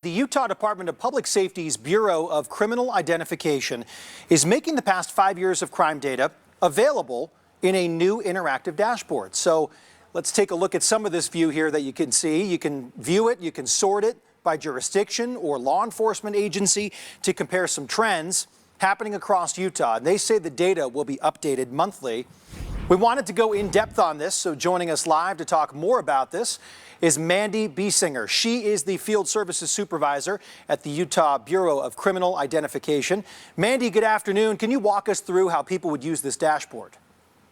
The Utah Department of Public Safety's Bureau of Criminal Identification is making the past 5 years of crime data available in a new interactive dashboard. So let's take a look at some of this view here that you can see. You can view it, you can sort it by jurisdiction or law enforcement agency to compare some trends happening across Utah. And they say the data will be updated monthly. We wanted to go in depth on this, so joining us live to talk more about this is Mandy Biesinger. She is the Field Services Supervisor at the Utah Bureau of Criminal Identification. Mandy, good afternoon. Can you walk us through how people would use this dashboard?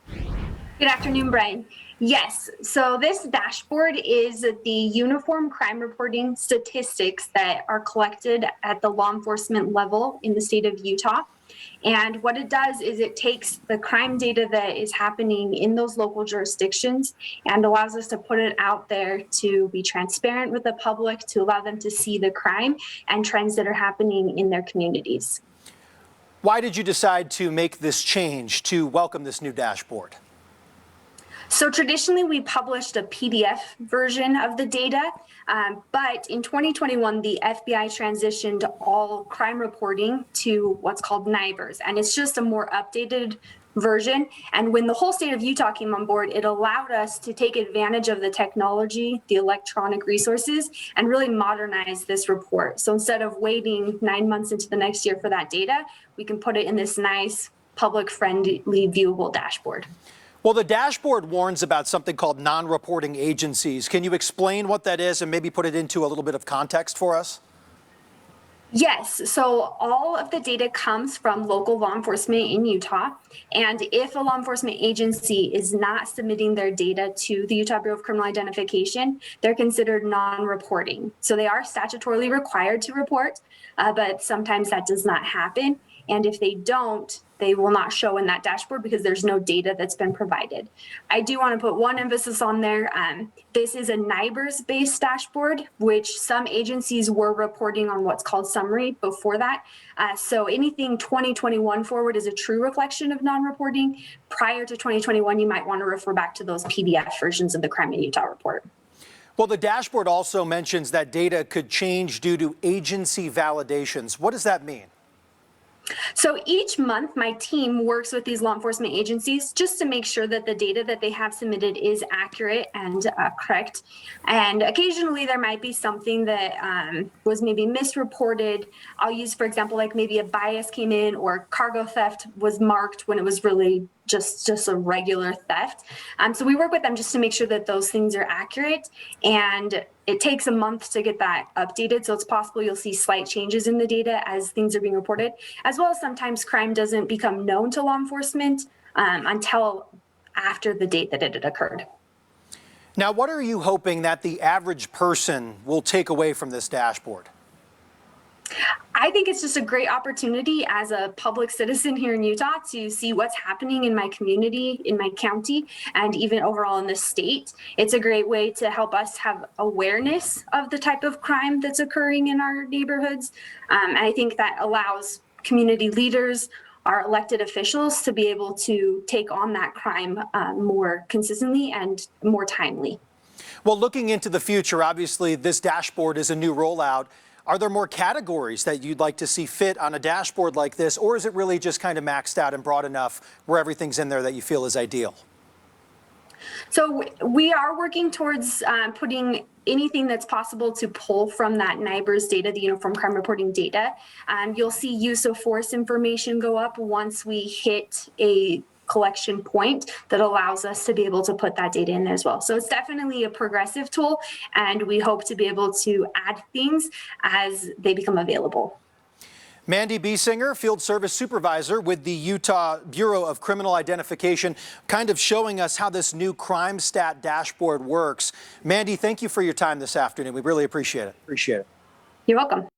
Good afternoon, Brian. Yes, so this dashboard is the uniform crime reporting statistics that are collected at the law enforcement level in the state of Utah. And what it does is it takes the crime data that is happening in those local jurisdictions and allows us to put it out there to be transparent with the public, to allow them to see the crime and trends that are happening in their communities. Why did you decide to make this change to welcome this new dashboard? So traditionally, we published a PDF version of the data, but in 2021, the FBI transitioned all crime reporting to what's called NIBRS, and it's just a more updated version. And when the whole state of Utah came on board, it allowed us to take advantage of the technology, the electronic resources, and really modernize this report. So instead of waiting 9 months into the next year for that data, we can put it in this nice, public-friendly, viewable dashboard. Well, the dashboard warns about something called non-reporting agencies. Can you explain what that is and maybe put it into a little bit of context for us? Yes, so all of the data comes from local law enforcement in Utah. And if a law enforcement agency is not submitting their data to the Utah Bureau of Criminal Identification, they're considered non-reporting. So they are statutorily required to report, but sometimes that does not happen. And if they don't, they will not show in that dashboard because there's no data that's been provided. I do want to put one emphasis on there. This is a NIBRS-based dashboard, which some agencies were reporting on what's called summary before that. So anything 2021 forward is a true reflection of non-reporting. Prior to 2021, you might want to refer back to those PDF versions of the Crime in Utah report. Well, the dashboard also mentions that data could change due to agency validations. What does that mean? So each month, my team works with these law enforcement agencies just to make sure that the data that they have submitted is accurate and correct. And occasionally there might be something that was maybe misreported. I'll use, for example, like maybe a bias came in or cargo theft was marked when it was really just a regular theft. So we work with them just to make sure that those things are accurate, and it takes a month to get that updated. So it's possible you'll see slight changes in the data as things are being reported, as well as sometimes crime doesn't become known to law enforcement until after the date that it had occurred. Now, what are you hoping that the average person will take away from this dashboard? I think it's just a great opportunity as a public citizen here in Utah to see what's happening in my community, in my county, and even overall in the state. It's a great way to help us have awareness of the type of crime that's occurring in our neighborhoods. And I think that allows community leaders, our elected officials, to be able to take on that crime more consistently and more timely. Well, looking into the future, obviously this dashboard is a new rollout. Are there more categories that you'd like to see fit on a dashboard like this, or is it really just kind of maxed out and broad enough where everything's in there that you feel is ideal? So we are working towards putting anything that's possible to pull from that NIBRS data, the Uniform Crime Reporting data. You'll see use of force information go up once we hit a collection point that allows us to be able to put that data in there as well. So it's definitely a progressive tool, and we hope to be able to add things as they become available. Mandy Biesinger, Field Service Supervisor with the Utah Bureau of Criminal Identification, kind of showing us how this new crime stat dashboard works. Mandy, thank you for your time this afternoon. We really appreciate it. You're welcome.